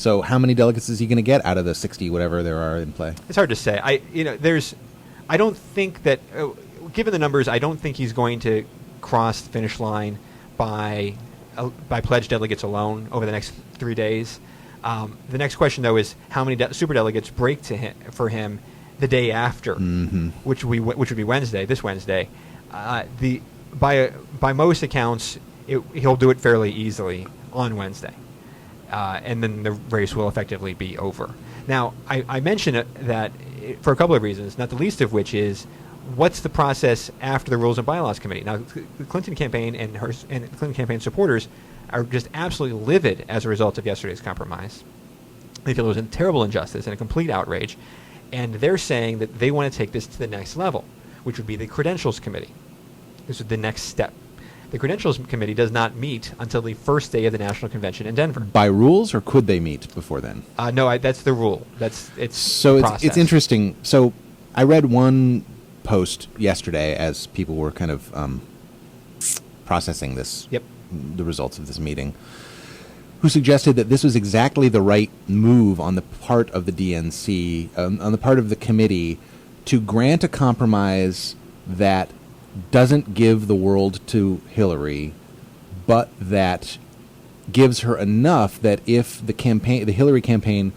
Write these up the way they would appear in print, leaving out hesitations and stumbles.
So how many delegates is he going to get out of the 60 whatever there are in play? It's hard to say. I don't think that, given the numbers, I don't think he's going to cross the finish line by pledged delegates alone over the next 3 days. The next question, though, is how many superdelegates break for him the day after, which would be Wednesday, this Wednesday. By most accounts, he'll do it fairly easily on Wednesday, and then the race will effectively be over. Now, I mention that for a couple of reasons, not the least of which is what's the process after the Rules and Bylaws Committee. Now, the Clinton campaign and the Clinton campaign supporters are just absolutely livid as a result of yesterday's compromise. They feel it was a terrible injustice and a complete outrage, and they're saying that they want to take this to the next level, which would be the Credentials Committee. This is the next step. The Credentials Committee does not meet until the first day of the National Convention in Denver. By rules, or could they meet before then? No, that's the rule. It's interesting. So I read one post yesterday as people were kind of processing this, the results of this meeting, who suggested that this was exactly the right move on the part of the DNC, on the part of the committee, to grant a compromise that doesn't give the world to Hillary, but that gives her enough that if the Hillary campaign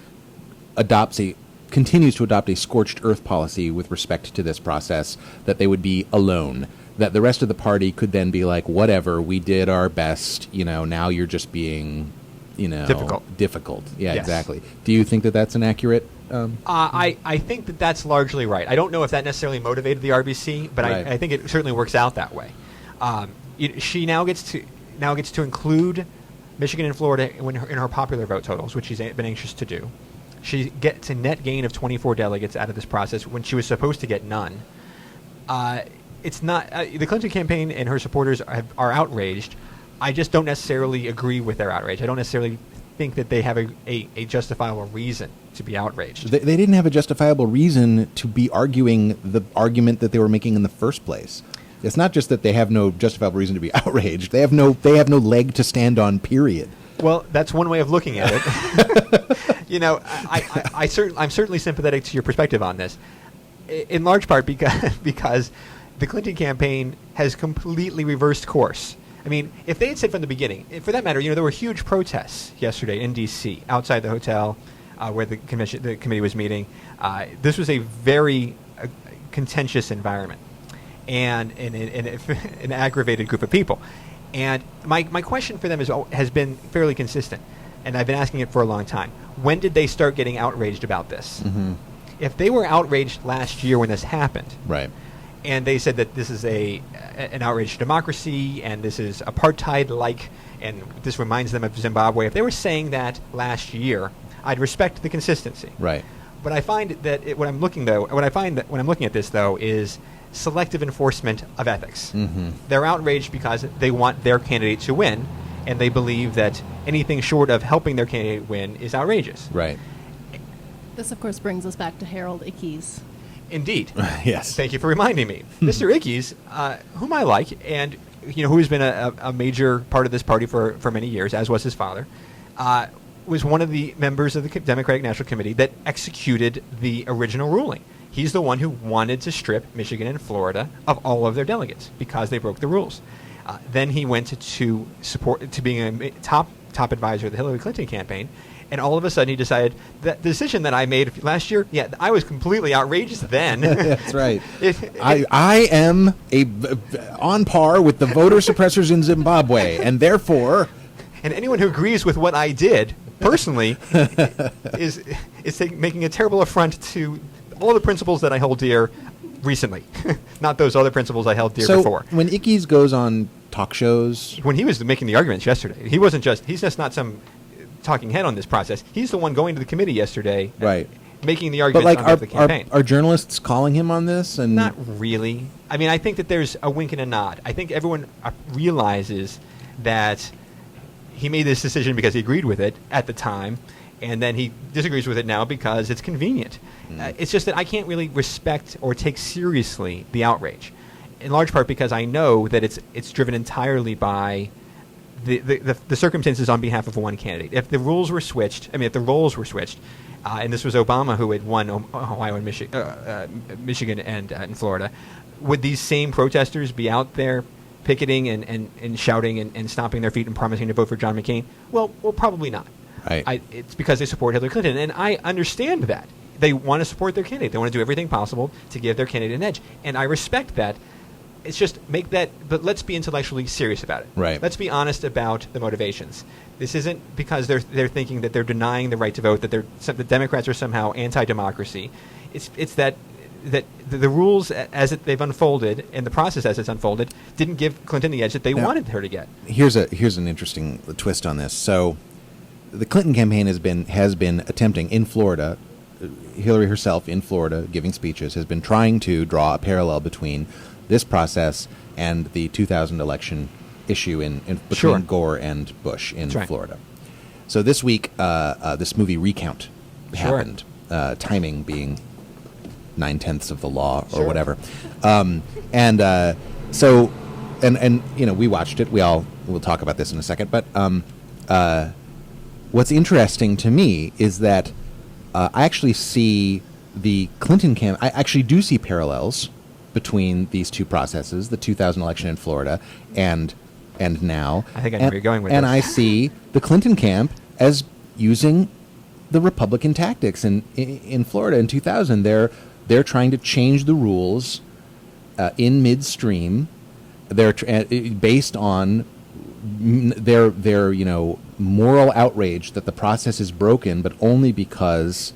continues to adopt a scorched earth policy with respect to this process, that they would be alone. That the rest of the party could then be like, whatever, we did our best, now you're just being, difficult. Yeah, yes. Exactly. Do you think that that's an accurate? I think that that's largely right. I don't know if that necessarily motivated the RBC, but right. I think it certainly works out that way. She now gets to include Michigan and Florida in her popular vote totals, which she's been anxious to do. She gets a net gain of 24 delegates out of this process when she was supposed to get none. It's not the Clinton campaign and her supporters are outraged. I just don't necessarily agree with their outrage. I don't necessarily think that they have a justifiable reason to be outraged. They didn't have a justifiable reason to be arguing the argument that they were making in the first place. It's not just that they have no justifiable reason to be outraged. They have no leg to stand on, period. Well, that's one way of looking at it. I'm certainly sympathetic to your perspective on this, in large part because the Clinton campaign has completely reversed course. I mean, if they had said from the beginning, for that matter, there were huge protests yesterday in D.C. outside the hotel where the committee was meeting. This was a very contentious environment and an aggravated group of people. And my question for them has been fairly consistent, and I've been asking it for a long time. When did they start getting outraged about this? Mm-hmm. If they were outraged last year when this happened, right, and they said that this is an outrage to democracy and this is apartheid-like and this reminds them of Zimbabwe, if they were saying that last year, I'd respect the consistency. Right. But I find that when I'm looking at this though is selective enforcement of ethics. Mm-hmm. They're outraged because they want their candidate to win, and they believe that anything short of helping their candidate win is outrageous. Right. This, of course, brings us back to Harold Ickes. Indeed. Yes. Thank you for reminding me. Mr. Ickes, whom I like, and who has been a major part of this party for many years, as was his father, was one of the members of the Democratic National Committee that executed the original ruling. He's the one who wanted to strip Michigan and Florida of all of their delegates because they broke the rules. Then he went to being a top advisor of the Hillary Clinton campaign, and all of a sudden he decided that the decision that I made last year, I was completely outrageous then. That's right. I am on par with the voter suppressors in Zimbabwe, and therefore... And anyone who agrees with what I did, personally, is making a terrible affront to all the principles that I hold dear recently, not those other principles I held dear before. So when Ickes goes on talk shows... When he was making the arguments yesterday, he's just not some talking head on this process. He's the one going to the committee yesterday, right, making the arguments on behalf of the campaign. Are journalists calling him on this? And not really. I mean, I think that there's a wink and a nod. I think everyone realizes that he made this decision because he agreed with it at the time, and then he disagrees with it now because it's convenient. It's just that I can't really respect or take seriously the outrage, in large part because I know that it's driven entirely by the circumstances on behalf of one candidate. If the roles were switched, and this was Obama who had won Ohio and Michigan and Florida, would these same protesters be out there picketing and shouting and stomping their feet and promising to vote for John McCain? Well, probably not. Right. It's because they support Hillary Clinton, and I understand that. They want to support their candidate. They want to do everything possible to give their candidate an edge, and I respect that. It's just but let's be intellectually serious about it. Right. Let's be honest about the motivations. This isn't because they're thinking that they're denying the right to vote, that the Democrats are somehow anti-democracy. It's that the rules as they've unfolded and the process as it's unfolded didn't give Clinton the edge that they wanted her to get. Here's an interesting twist on this. So, the Clinton campaign has been attempting in Florida. Hillary herself in Florida, giving speeches, has been trying to draw a parallel between this process and the 2000 election issue between Gore and Bush in Florida. So this week, this movie Recount happened, timing being 9/10 of the law or whatever. So we watched it. We'll talk about this in a second. But what's interesting to me is that I actually see the Clinton campaign. I actually do see parallels between these two processes, the 2000 election in Florida and now. I think I know where you're going with this. And this. I see the Clinton camp as using the Republican tactics in Florida in 2000. They're trying to change the rules in midstream. They're based on their moral outrage that the process is broken, but only because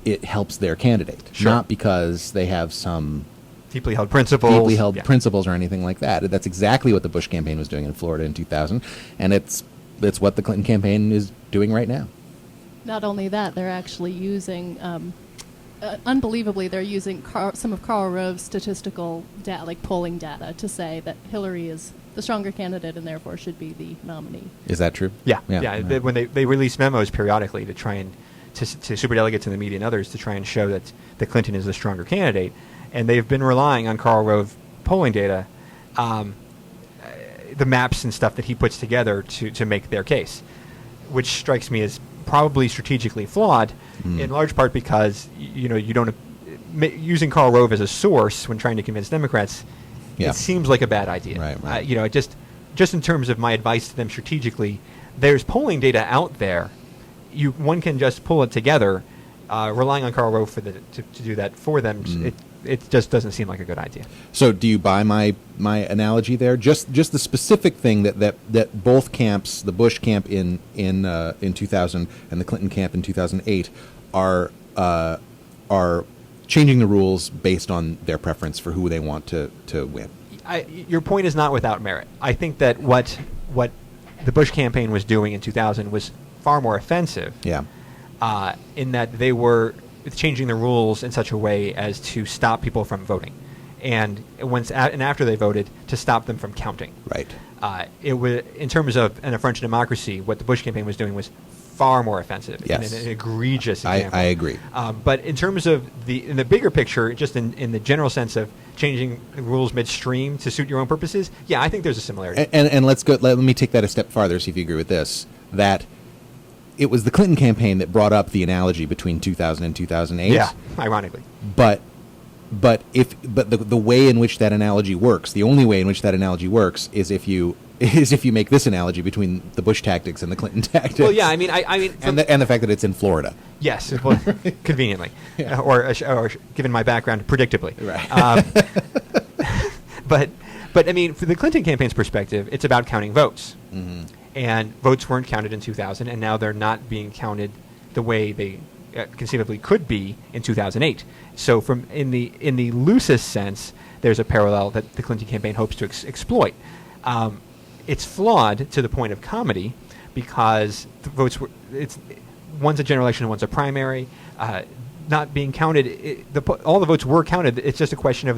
it helps their candidate, not because they have some deeply held principles or anything like that. That's exactly what the Bush campaign was doing in Florida in 2000, and it's what the Clinton campaign is doing right now. Not only that, they're actually using, unbelievably, they're using some of Karl Rove's statistical data, like polling data, to say that Hillary is the stronger candidate and therefore should be the nominee. Is that true? Yeah. When they release memos periodically to try and to superdelegates in the media and others to try and show that Clinton is the stronger candidate, and they've been relying on Karl Rove polling data, the maps and stuff that he puts together to make their case, which strikes me as probably strategically flawed, in large part because you don't using Karl Rove as a source when trying to convince Democrats. It seems like a bad idea. Right. Just in terms of my advice to them strategically, there's polling data out there. One can just pull it together, relying on Karl Rove to do that for them. It just doesn't seem like a good idea. So, do you buy my analogy there? Just the specific thing that both camps, the Bush camp in 2000 and the Clinton camp in 2008, are changing the rules based on their preference for who they want to win. Your point is not without merit. I think that what the Bush campaign was doing in 2000 was far more offensive. Yeah. In that they were changing the rules in such a way as to stop people from voting, and after they voted, to stop them from counting. Right. It was, in terms of an affront to democracy, what the Bush campaign was doing was far more offensive. Yes. And an egregious example. I agree. But in terms of in the bigger picture, just in the general sense of changing the rules midstream to suit your own purposes, I think there's a similarity. And let's go. Let me take that a step farther. See if you agree with this. That it was the Clinton campaign that brought up the analogy between 2000 and 2008. Yeah, ironically. But the way in which that analogy works, the only way in which that analogy works is if you make this analogy between the Bush tactics and the Clinton tactics. Well, yeah, I mean, and the fact that it's in Florida. Yes, well, conveniently, or given my background, predictably. Right. But I mean, for the Clinton campaign's perspective, it's about counting votes, and votes weren't counted in 2000, and now they're not being counted the way they conceivably could be in 2008. So, in the loosest sense, there's a parallel that the Clinton campaign hopes to exploit. It's flawed to the point of comedy because the votes one's a general election and one's a primary. Not being counted, all the votes were counted. It's just a question of